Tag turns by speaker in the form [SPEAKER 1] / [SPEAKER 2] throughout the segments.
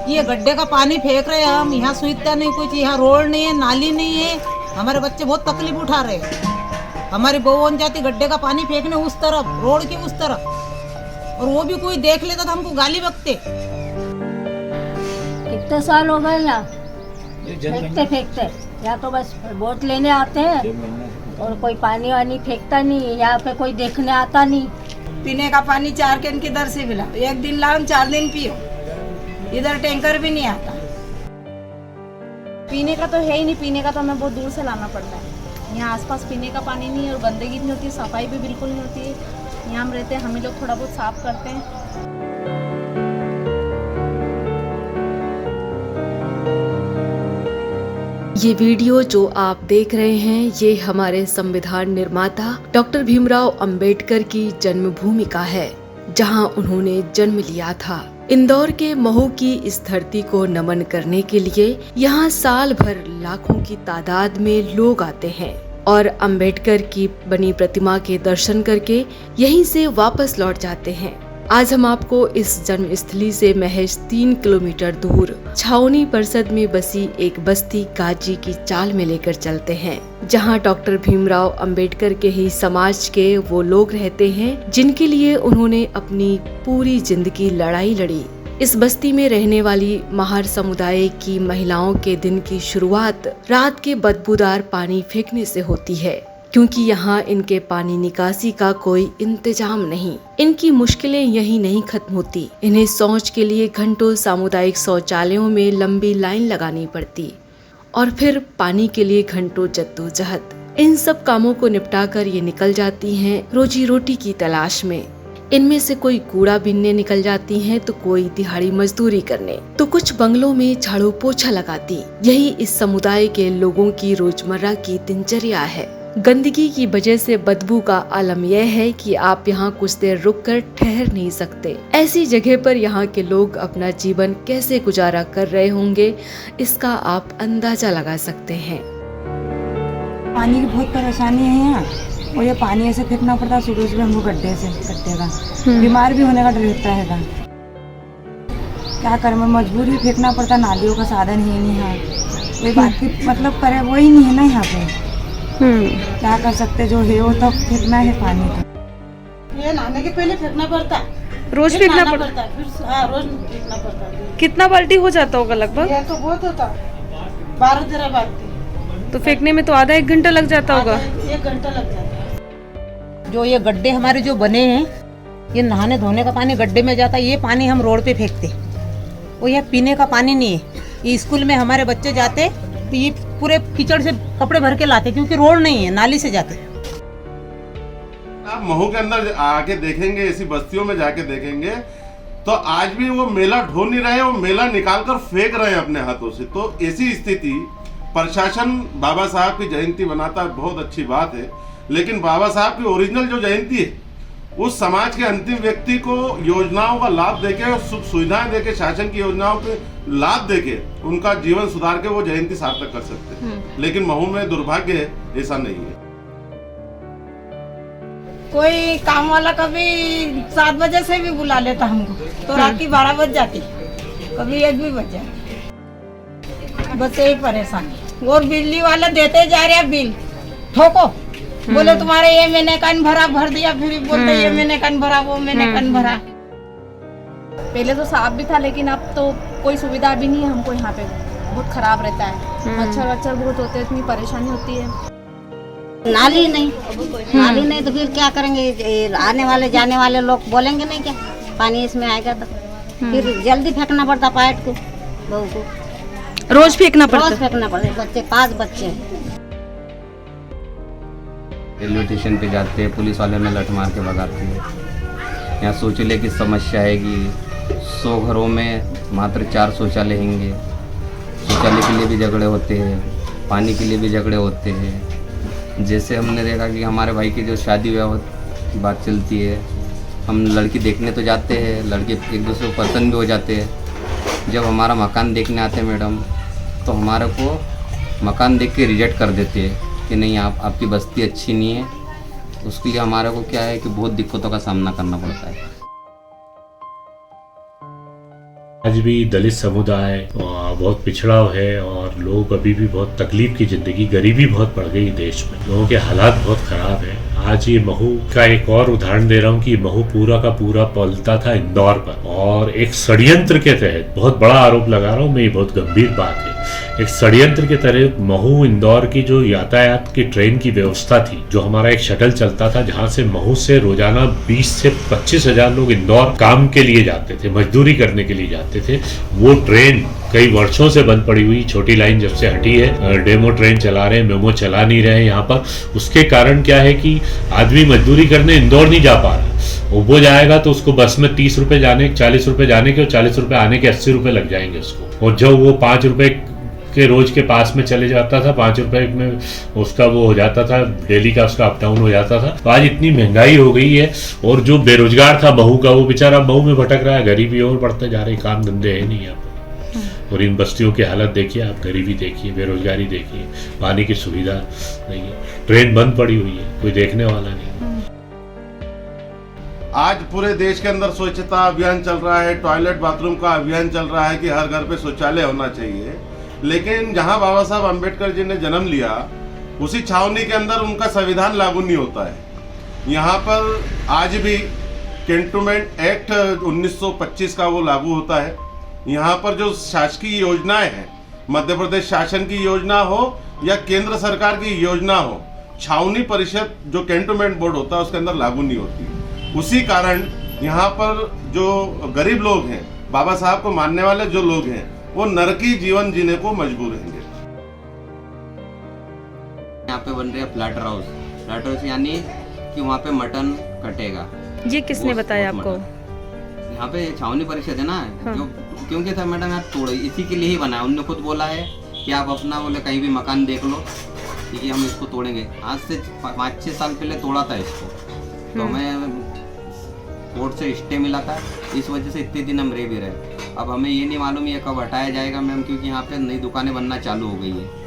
[SPEAKER 1] ये गड्ढे का पानी फेंक रहे हैं हम, यहाँ सुविधा नहीं कुछ, यहाँ रोड नहीं है, नाली नहीं है, हमारे बच्चे बहुत तकलीफ उठा रहे हैं। हमारी बहू जाती गड्ढे का पानी फेंकने उस तरफ, रोड की उस तरफ, और वो भी कोई देख लेता तो हमको गाली बकते।
[SPEAKER 2] कितने साल हो गए यहाँ फेंकते यहाँ तो बस वोट लेने आते हैं और कोई पानी वानी फेंकता नहीं, यहाँ पे कोई देखने आता नहीं।
[SPEAKER 3] पीने का पानी 4 कैन किधर से मिला, एक दिन लाओ 4 दिन पियो, इधर टैंकर भी नहीं आता।
[SPEAKER 4] पीने का तो है ही नहीं, पीने का तो हमें बहुत दूर से लाना पड़ता है। यहाँ आसपास पीने का पानी नहीं है और गंदगी नहीं होती, सफाई भी बिल्कुल नहीं होती है। यहाँ हम रहते हैं, हम ही लोग थोड़ा बहुत साफ करते हैं।
[SPEAKER 5] ये वीडियो जो आप देख रहे हैं ये हमारे संविधान निर्माता डॉक्टर भीमराव अंबेडकर की जन्मभूमि का है, जहां उन्होंने जन्म लिया था। इंदौर के महू की इस धरती को नमन करने के लिए यहाँ साल भर लाखों की तादाद में लोग आते हैं और अंबेडकर की बनी प्रतिमा के दर्शन करके यहीं से वापस लौट जाते हैं। आज हम आपको इस जन्मस्थली से महज 3 किलोमीटर दूर छावनी परिषद में बसी एक बस्ती गाजी की चाल में लेकर चलते हैं, जहां डॉक्टर भीमराव अंबेडकर के ही समाज के वो लोग रहते हैं जिनके लिए उन्होंने अपनी पूरी जिंदगी लड़ाई लड़ी। इस बस्ती में रहने वाली महार समुदाय की महिलाओं के दिन की शुरुआत रात के बदबूदार पानी फेंकने से होती है, क्योंकि यहाँ इनके पानी निकासी का कोई इंतजाम नहीं। इनकी मुश्किलें यहीं नहीं खत्म होती, इन्हें शौच के लिए घंटों सामुदायिक शौचालयों में लंबी लाइन लगानी पड़ती और फिर पानी के लिए घंटों जद्दोजहद। इन सब कामों को निपटाकर ये निकल जाती हैं रोजी रोटी की तलाश में। इनमें से कोई कूड़ा बीनने निकल जाती हैं तो कोई दिहाड़ी मजदूरी करने, तो कुछ बंगलों में झाड़ू पोछा लगाती। यही इस समुदाय के लोगों की रोजमर्रा की दिनचर्या है। गंदगी की वजह से बदबू का आलम यह है कि आप यहाँ कुछ देर रुककर ठहर नहीं सकते। ऐसी जगह पर यहाँ के लोग अपना जीवन कैसे गुजारा कर रहे होंगे, इसका आप अंदाजा लगा सकते हैं।
[SPEAKER 3] पानी की बहुत परेशानी है यहाँ, और ये पानी ऐसे फेंकना पड़ता है सुबह सुबह हमको गड्ढे का। बीमार भी होने का डर रहता है। क्या करें, मजबूर भी फेंकना पड़ता, नालियों का साधन ही नहीं है। कोई बात की मतलब करे वही नहीं है ना यहाँ पे। क्या कर सकते, जो है वो तो फेंकना है पानी। तो
[SPEAKER 1] ये नहाने के पहले फेंकना पड़ता,
[SPEAKER 4] रोज फेंकना पड़ता
[SPEAKER 1] है, फिर हाँ रोज फेंकना पड़ता है।
[SPEAKER 4] कितना बाल्टी हो जाता होगा लगभग?
[SPEAKER 1] ये तो बहुत होता, 12-13 बाल्टी।
[SPEAKER 4] तो फेंकने में तो आधा 1 घंटा लग जाता होगा।
[SPEAKER 1] 1 घंटा लग जाता है। जो ये गड्ढे हमारे जो बने हैं, ये नहाने धोने का पानी गड्ढे में जाता है, ये पानी हम रोड पे फेंकते। वो ये पीने का पानी नहीं है। ये स्कूल में हमारे बच्चे जाते तो ये पूरे कीचड़ से कपड़े भर के लाते, क्योंकि रोड नहीं है, नाली से जाते।
[SPEAKER 6] आप महू के अंदर आके देखेंगे, ऐसी बस्तियों में जाके देखेंगे तो आज भी वो मेला ढो नहीं रहे, वो मेला निकाल कर फेंक रहे हैं अपने हाथों से। तो ऐसी स्थिति, प्रशासन बाबा साहब की जयंती बनाता है, बहुत अच्छी बात है, लेकिन बाबा साहब की ओरिजिनल जो जयंती है, उस समाज के अंतिम व्यक्ति को योजनाओं का लाभ देके और सुख सुविधाएं देके, शासन की योजनाओं के लाभ देके उनका जीवन सुधार के वो जयंती सार्थक कर सकते हैं। लेकिन महू में दुर्भाग्य है, ऐसा नहीं है।
[SPEAKER 3] कोई काम वाला कभी 7 बजे से भी बुला लेता हमको, तो रात की 12 बज जाती, कभी 1 भी बज जाती। बस यही परेशानी। और बिजली वाले देते जा रहे बिल, ठोको, बोले तुम्हारे ये मैंने कन भर दिया, फिर बोलते ये मैंने कन भरा, वो मैंने कन भरा।
[SPEAKER 4] पहले तो साफ भी था, लेकिन अब तो कोई सुविधा भी नहीं है हमको। यहाँ पे बहुत खराब रहता है, मच्छर बहुत होते हैं, इतनी परेशानी होती है।
[SPEAKER 2] नाली नहीं तो फिर क्या करेंगे? आने वाले जाने वाले लोग बोलेंगे नहीं क्या पानी इसमें आएगा, तो फिर जल्दी फेंकना पड़ता पाइप को, बहू को
[SPEAKER 4] रोज फेंकना पड़ता।
[SPEAKER 2] बच्चे 5 बच्चे
[SPEAKER 7] रेलवे स्टेशन पे जाते हैं, पुलिस वाले में लठ मार के भगाते हैं। यहाँ शौचालय की समस्या है कि 100 घरों में मात्र 4 शौचालय होंगे। शौचालय के लिए भी झगड़े होते हैं, पानी के लिए भी झगड़े होते हैं। जैसे हमने देखा कि हमारे भाई की जो शादी विवाह की बात चलती है, हम लड़की देखने तो जाते हैं, लड़के एक दूसरे को पसंद भी हो जाते हैं। जब हमारा मकान देखने आते हैं मैडम, तो हमारे को मकान देख के रिजेक्ट कर देते हैं कि नहीं, आपकी बस्ती अच्छी नहीं है। उसके लिए हमारे को क्या है कि बहुत दिक्कतों का सामना करना पड़ता है।
[SPEAKER 8] आज भी दलित समुदाय बहुत पिछड़ा है और लोग अभी भी बहुत तकलीफ की जिंदगी, गरीबी बहुत बढ़ गई देश में, लोगों के हालात बहुत खराब है। आज ये महू का एक और उदाहरण दे रहा हूँ कि महू पूरा का पूरा पलता था इंदौर पर, और एक षड्यंत्र के तहत, बहुत बड़ा आरोप लगा रहा हूँ मैं, ये बहुत गंभीर बात है, एक षड्यंत्र के तहत महू इंदौर की जो यातायात की ट्रेन की व्यवस्था थी, जो हमारा एक शटल चलता था जहाँ से महू से रोजाना 20 से 25 हजार लोग इंदौर काम के लिए जाते थे, मजदूरी करने के लिए जाते थे, वो ट्रेन कई वर्षों से बंद पड़ी हुई, छोटी लाइन जब से हटी है, डेमो ट्रेन चला रहे हैं, मेमो चला नहीं रहे हैं यहाँ पर। उसके कारण क्या है कि आदमी मजदूरी करने इंदौर नहीं जा पा रहा, वो जाएगा तो उसको बस में 30 रुपए जाने, 40 रुपए जाने के और 40 रुपए आने के, 80 रुपए लग जाएंगे उसको। और जब वो 5 रुपए के रोज के पास में चले जाता था, 5 रुपए में उसका वो हो जाता था, डेली का उसका अप डाउन हो जाता था। तो आज इतनी महंगाई हो गई है, और जो बेरोजगार था बहू का, वो बेचारा बहू में भटक रहा है, गरीबी और बढ़ते जा रही, काम धंधे है नहीं यहाँ पर। और इन बस्तियों की हालत देखिए आप, गरीबी देखिए, बेरोजगारी देखिए, पानी की सुविधा नहीं है, ट्रेन बंद पड़ी हुई है, कोई देखने वाला नहीं।
[SPEAKER 6] आज पूरे देश के अंदर स्वच्छता अभियान चल रहा है, टॉयलेट बाथरूम का अभियान चल रहा है कि हर घर पे शौचालय होना चाहिए, लेकिन जहां बाबा साहब अम्बेडकर जी ने जन्म लिया, उसी छावनी के अंदर उनका संविधान लागू नहीं होता है। यहाँ पर आज भी कैंटोनमेंट एक्ट 1925 का वो लागू होता है। यहाँ पर जो शासकीय योजनाएं हैं, मध्य प्रदेश शासन की योजना हो या केंद्र सरकार की योजना हो, छावनी परिषद जो कैंटोनमेंट बोर्ड होता है उसके अंदर लागू नहीं होती। उसी कारण यहाँ पर जो गरीब लोग हैं, बाबा साहब को मानने वाले जो लोग हैं, वो नरकी जीवन जीने को मजबूर रहेंगे।
[SPEAKER 7] यहाँ पे बन रही है फ्लैट हाउस यानी कि वहाँ पे मटन कटेगा।
[SPEAKER 9] ये किसने बताया आपको?
[SPEAKER 7] यहाँ पे छावनी परिषद है ना, जो क्योंकि था मैडम यार तोड़ इसी के लिए ही बना है। उन्होंने खुद बोला है कि आप अपना बोले कहीं भी मकान देख लो, ठीक है, हम इसको तोड़ेंगे। आज से 5-6 साल पहले तोड़ा था इसको, तो हमें कोर्ट से स्टे मिला था, इस वजह से इतने दिन हम रह भी रहे। अब हमें ये नहीं मालूम ये कब हटाया जाएगा मैम, क्योंकि यहाँ पे नई दुकानें बनना चालू हो गई है।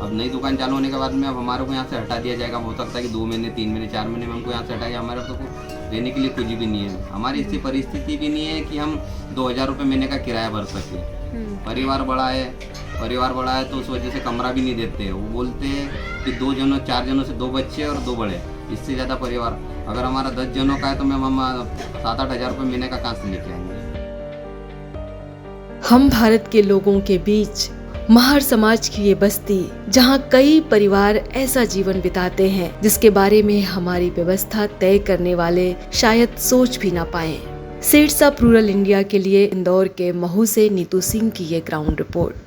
[SPEAKER 7] अब नई दुकान चालू होने के बाद में अब हमारे को यहाँ से हटा दिया जाएगा। हो सकता है कि 2 महीने 3 महीने 4 महीने में हमको यहाँ से हटाया। हमारे तो रहने के लिए कुछ भी नहीं है, हमारी ऐसी परिस्थिति भी नहीं है कि हम 2000 रुपये महीने का किराया भर सके। परिवार बड़ा है तो उस वजह से कमरा भी नहीं देते। वो बोलते हैं कि 2 जनों 4 जनों से 2 बच्चे और 2 बड़े, इससे ज़्यादा परिवार अगर हमारा 10 जनों का है तो मैम हम 7-8 हज़ार रुपये महीने का कहाँ से लेके आएंगे।
[SPEAKER 5] हम भारत के लोगों के बीच महार समाज की ये बस्ती, जहाँ कई परिवार ऐसा जीवन बिताते हैं जिसके बारे में हमारी व्यवस्था तय करने वाले शायद सोच भी ना पाए। सेट्स ऑफ रूरल इंडिया के लिए इंदौर के महू से नीतू सिंह की ये ग्राउंड रिपोर्ट।